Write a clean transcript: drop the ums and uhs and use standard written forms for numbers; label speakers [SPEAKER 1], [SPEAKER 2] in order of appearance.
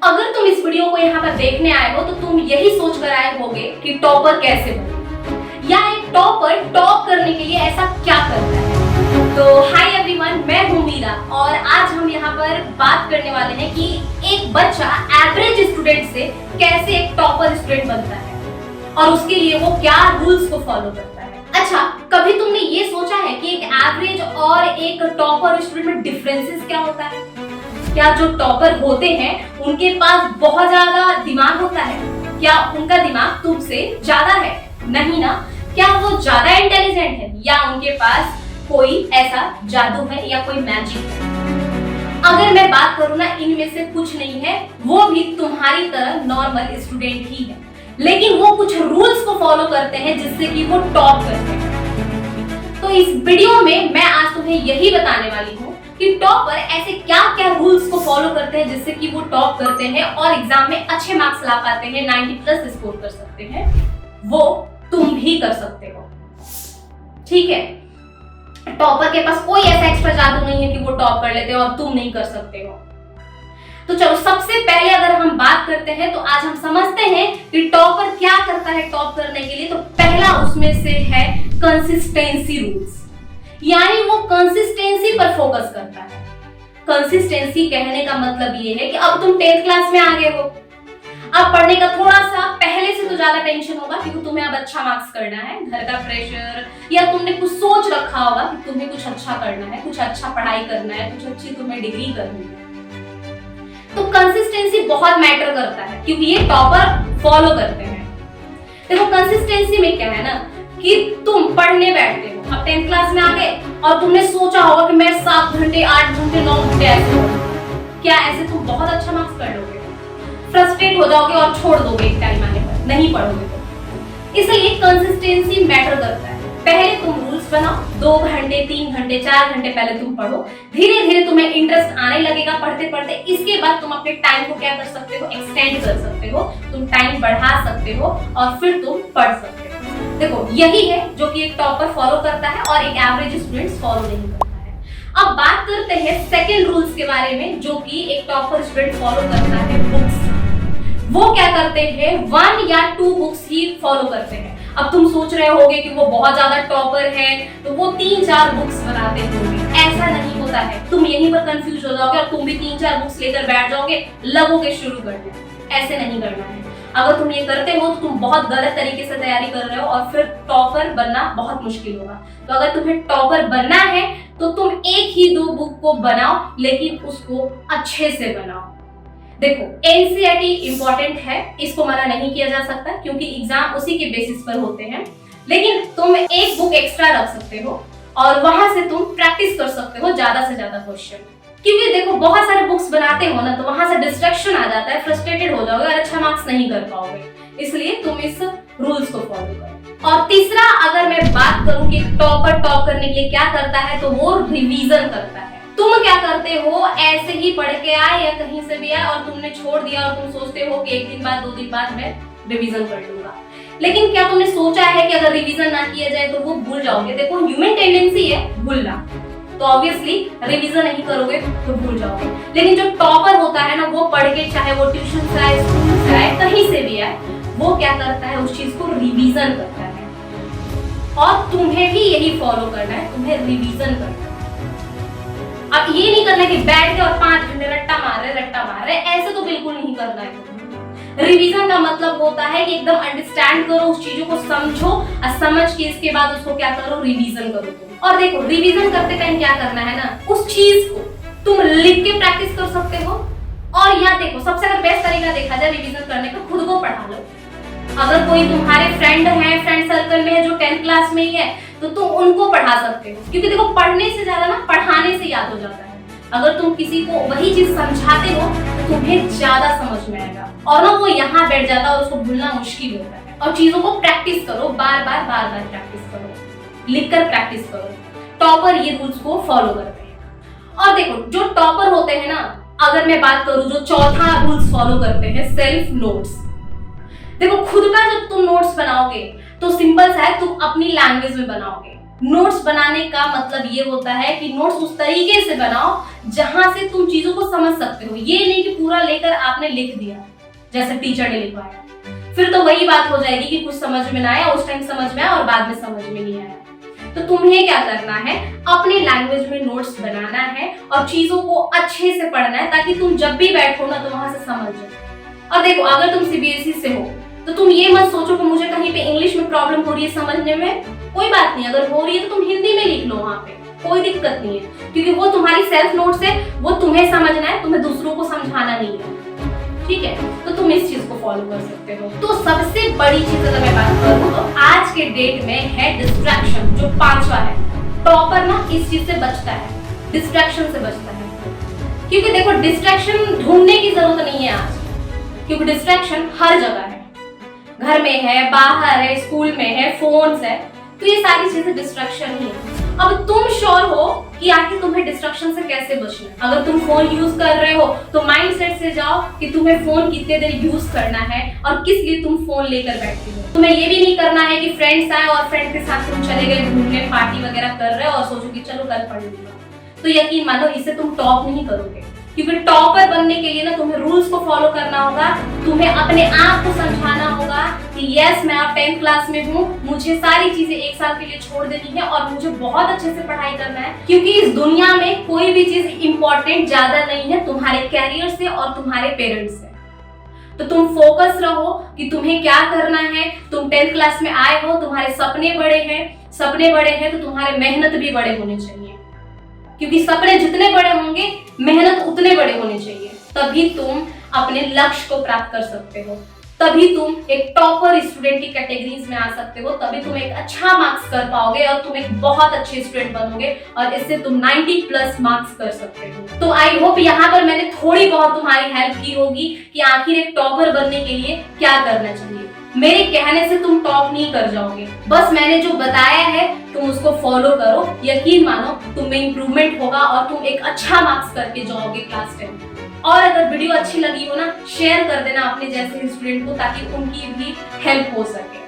[SPEAKER 1] अगर तुम इस वीडियो को यहाँ पर देखने आए हो तो तुम यही सोच कर आए होगे कि टॉपर कैसे बने या एक टॉपर टॉप करने के लिए ऐसा क्या करता है। तो हाय एवरीवन, मैं हूँ मीरा और आज हम यहाँ पर बात करने वाले हैं कि एक बच्चा एवरेज स्टूडेंट से कैसे एक टॉपर स्टूडेंट बनता है और उसके लिए वो क्या रूल्स को फॉलो करता है। अच्छा, कभी तुमने ये सोचा है कि एक एवरेज और एक टॉपर स्टूडेंट में डिफरेंसेस क्या होता है? क्या जो टॉपर होते हैं उनके पास बहुत ज्यादा दिमाग होता है? क्या उनका दिमाग तुमसे ज्यादा है? नहीं ना। क्या वो ज्यादा इंटेलिजेंट है या उनके पास कोई ऐसा जादू है या कोई मैजिक है? अगर मैं बात करूँ ना, इनमें से कुछ नहीं है, वो भी तुम्हारी तरह नॉर्मल स्टूडेंट ही है, लेकिन वो कुछ रूल्स को फॉलो करते हैं जिससे कि वो टॉप करते हैं। तो इस वीडियो में मैं आज तुम्हें यही बताने वाली हूँ कि टॉपर ऐसे क्या क्या रूल्स को फॉलो करते हैं जिससे कि वो टॉप करते हैं और एग्जाम में अच्छे मार्क्स ला पाते हैं, 90+ स्कोर कर सकते हैं। वो तुम भी कर सकते हो, ठीक है। टॉपर के पास कोई ऐसा एक्स्ट्रा जादू नहीं है कि वो टॉप कर लेते हो और तुम नहीं कर सकते हो। तो चलो, सबसे पहले अगर हम बात करते हैं तो आज हम समझते हैं कि टॉपर क्या करता है टॉप करने के लिए। तो पहला उसमें से है कंसिस्टेंसी रूल्स, यानी वो कंसिस्टेंसी पर फोकस करता है। कंसिस्टेंसी कहने का मतलब ये है कि अब तुम 10th क्लास में आ गए हो, अब पढ़ने का थोड़ा सा पहले से तो ज्यादा टेंशन होगा क्योंकि तुम्हें अब अच्छा मार्क्स करना है, घर का प्रेशर, या तुमने कुछ सोच रखा होगा कि तुम्हें कुछ अच्छा करना है, कुछ अच्छा पढ़ाई करना है, कुछ अच्छी तुम्हें डिग्री करनी है। तो कंसिस्टेंसी बहुत मैटर करता है क्योंकि ये टॉपर फॉलो करते हैं। देखो, कंसिस्टेंसी में क्या है ना कि तुम पढ़ने बैठते हो, अब 10th क्लास में आ गए और तुमने सोचा होगा कि मैं 7 घंटे 8 घंटे 9 घंटे ऐसे पढ़ूं। क्या ऐसे तुम बहुत अच्छा मार्क्स कर लोगे? फ्रस्ट्रेट हो जाओगे और छोड़ दोगे एक टाइम आने पर, नहीं पढ़ोगे तो। इसलिए कंसिस्टेंसी मैटर करता है। पहले तुम रूल्स बनाओ, 2 घंटे 3 घंटे 4 घंटे पहले तुम पढ़ो, धीरे धीरे तुम्हें इंटरेस्ट आने लगेगा पढ़ते पढ़ते। इसके बाद तुम अपने टाइम को क्या कर सकते हो, एक्सटेंड कर सकते हो, तुम टाइम बढ़ा सकते हो और फिर तुम पढ़ सकते हो। देखो, यही है जो कि एक टॉपर फॉलो करता है और एक एवरेज स्टूडेंट फॉलो नहीं करता है। अब बात करते हैं सेकंड रूल्स के बारे में जो कि एक टॉपर स्टूडेंट फॉलो करता है, बुक्स। वो क्या करते हैं, 1 या 2 बुक्स ही फॉलो करते हैं। अब तुम सोच रहे होगे कि वो बहुत ज्यादा टॉपर है तो वो 3-4 बुक्स बनाते होंगे। ऐसा नहीं होता है। तुम यहीं पर कंफ्यूज हो जाओगे और तुम भी 3-4 बुक्स लेकर बैठ जाओगे, लगोगे शुरू करने। ऐसे नहीं करना है। अगर तुम ये करते हो तो तुम बहुत गलत तरीके से तैयारी कर रहे हो और फिर टॉपर बनना बहुत मुश्किल होगा। तो अगर तुम्हें टॉपर बनना है तो तुम 1 ही 2 बुक को बनाओ, लेकिन उसको अच्छे से बनाओ। देखो, एनसीईआरटी इंपॉर्टेंट है, इसको मना नहीं किया जा सकता क्योंकि एग्जाम उसी के बेसिस पर होते हैं, लेकिन तुम 1 बुक एक्स्ट्रा रख सकते हो और वहां से तुम प्रैक्टिस कर सकते हो ज्यादा से ज्यादा क्वेश्चन। क्योंकि देखो, बहुत सारे बुक्स बनाते हो ना तो वहां से डिस्ट्रैक्शन आ जाता है, फ्रस्ट्रेटेड हो जाओगे और अच्छा मार्क्स नहीं कर पाओगे। इसलिए तुम इस रूल्स को फॉलो करो। और तीसरा, अगर मैं बात करूं कि टॉपर टॉप करने के लिए क्या करता है, तो वो रिवीजन करता है। तुम क्या करते हो, ऐसे ही पढ़ के आए या कहीं से भी आए और तुमने छोड़ दिया और तुम सोचते हो कि 1 दिन बाद 2 दिन बाद मैं रिवीजन कर लूंगा। लेकिन क्या तुमने सोचा है कि अगर रिवीजन ना किया जाए तो वो भूल जाओगे? देखो, ह्यूमन टेंडेंसी है भूलना, तो ऑब्वियसली रिवीजन नहीं करोगे तो भूल जाओगे। लेकिन जो टॉपर होता है ना, वो पढ़ के, चाहे वो ट्यूशन से आए, स्कूल से आए, कहीं से भी आए, वो क्या करता है, उस चीज को रिवीजन करता है। और तुम्हें भी यही फॉलो करना है, तुम्हें रिवीजन करना है। अब ये नहीं करना कि बैठ के और 5 घंटे रट्टा मार रहे, ऐसे तो बिल्कुल नहीं करना है। रिवीजन का मतलब होता है कि एकदम अंडरस्टैंड करो, उस चीजों को समझो और समझ के इसके बाद उसको क्या करो, रिवीजन करो तुम। और देखो, रिवीजन करते टाइम क्या करना है ना, उस चीज को तुम लिख के प्रैक्टिस कर सकते हो। और यहाँ देखो, सबसे अगर बेस्ट तरीका देखा जाए रिवीजन करने का, खुद को पढ़ा लो। अगर कोई तुम्हारे फ्रेंड है, फ्रेंड सर्कल में है जो 10th क्लास में ही है, तो तुम उनको पढ़ा सकते हो। क्योंकि देखो, पढ़ने से ज्यादा ना पढ़ाने से याद हो जाता है। अगर तुम किसी को वही चीज समझाते हो तो तुम्हें ज्यादा समझ में आएगा और ना वो यहाँ बैठ जाता है और उसको भूलना मुश्किल होता है। और चीजों को प्रैक्टिस करो, बार बार प्रैक्टिस करो, लिखकर प्रैक्टिस करो। टॉपर ये रूल्स को फॉलो करते हैं। और देखो, जो टॉपर होते हैं ना, अगर मैं बात करूं, जो चौथा रूल्स फॉलो करते हैं, सेल्फ नोट्स। देखो, खुद का जब तुम नोट्स बनाओगे तो सिंपल सा है, तुम अपनी लैंग्वेज में बनाओगे। नोट्स बनाने का मतलब ये होता है कि नोट्स उस तरीके से बनाओ जहां से तुम चीजों को समझ सकते हो। ये नहीं कि पूरा लेकर आपने लिख दिया जैसे टीचर ने लिखवाया, फिर तो वही बात हो जाएगी कि कुछ समझ में ना आया, उस टाइम समझ में आया और बाद में समझ में नहीं आया। तो तुम्हें क्या करना है, अपने लैंग्वेज में नोट्स बनाना है और चीजों को अच्छे से पढ़ना है ताकि तुम जब भी बैठो ना तो वहां से समझ जाओ। और देखो, अगर तुम सीबीएसई से हो तो तुम ये मत सोचो कि मुझे कहीं पे इंग्लिश में प्रॉब्लम हो रही है समझने में। कोई बात नहीं, अगर हो रही है तो तुम हिंदी में लिख लो, वहां पे कोई दिक्कत नहीं है, क्योंकि वो तुम्हारी सेल्फ नोट्स है, वो तुम्हें समझना है, तुम्हें दूसरों को समझाना नहीं है। ठीक है, तो तुम इस चीज को फॉलो कर सकते हो। तो सबसे बड़ी चीज अगर मैं बात करूं तो आज के डेट में है डिस्ट्रैक्शन, जो 5वां है। टॉपर ना इस चीज से बचता है, डिस्ट्रैक्शन से बचता है। क्योंकि देखो, डिस्ट्रैक्शन ढूंढने की जरूरत नहीं है आज, क्योंकि डिस्ट्रैक्शन हर जगह है, घर में है, बाहर है, स्कूल में है, फोन्स है, तो ये सारी चीजें डिस्ट्रैक्शन ही है। अब तुम श्योर हो कि आखिर तुम्हें डिस्ट्रैक्शन से कैसे बचना है। अगर तुम फोन यूज कर रहे हो तो माइंडसेट से जाओ कि तुम्हें फोन कितने देर यूज करना है और किस लिए तुम फोन लेकर बैठे हो। तुम्हें ये भी नहीं करना है कि फ्रेंड्स आए और फ्रेंड के साथ तुम चले गए घूमने, पार्टी वगैरह कर रहे हो और सोचो कि चलो कल पढ़ लूंगा। तो यकीन मानो, इससे तुम टॉप नहीं करोगे, क्योंकि टॉपर बनने के लिए ना तुम्हें रूल्स को फॉलो करना होगा, तुम्हें अपने आप को समझाना होगा कि यस, मैं अब 10th क्लास में हूँ, मुझे सारी चीजें 1 साल के लिए छोड़ देनी है और मुझे बहुत अच्छे से पढ़ाई करना है, क्योंकि इस दुनिया में कोई भी चीज इंपॉर्टेंट ज्यादा नहीं है तुम्हारे कैरियर से और तुम्हारे पेरेंट्स से। तो तुम फोकस रहो कि तुम्हें क्या करना है। तुम 10th क्लास में आए हो, तुम्हारे सपने बड़े हैं तो तुम्हारे मेहनत भी बड़े होने चाहिए, क्योंकि सपने जितने बड़े होंगे मेहनत उतने बड़े होने चाहिए। तभी तुम अपने लक्ष्य को प्राप्त कर सकते हो, तभी तुम एक टॉपर स्टूडेंट की कैटेगरीज में आ सकते हो, तभी तुम एक अच्छा मार्क्स कर पाओगे और तुम एक बहुत अच्छे स्टूडेंट बनोगे और इससे तुम 90+ मार्क्स कर सकते हो। तो आई होप यहाँ पर मैंने थोड़ी बहुत तुम्हारी हेल्प की होगी कि आखिर एक टॉपर बनने के लिए क्या करना चाहिए। मेरे कहने से तुम टॉप नहीं कर जाओगे, बस मैंने जो बताया है तुम उसको फॉलो करो, यकीन मानो तुम में इंप्रूवमेंट होगा और तुम एक अच्छा मार्क्स करके जाओगे क्लास 10। और अगर वीडियो अच्छी लगी हो ना, शेयर कर देना अपने जैसे स्टूडेंट को, ताकि उनकी भी हेल्प हो सके।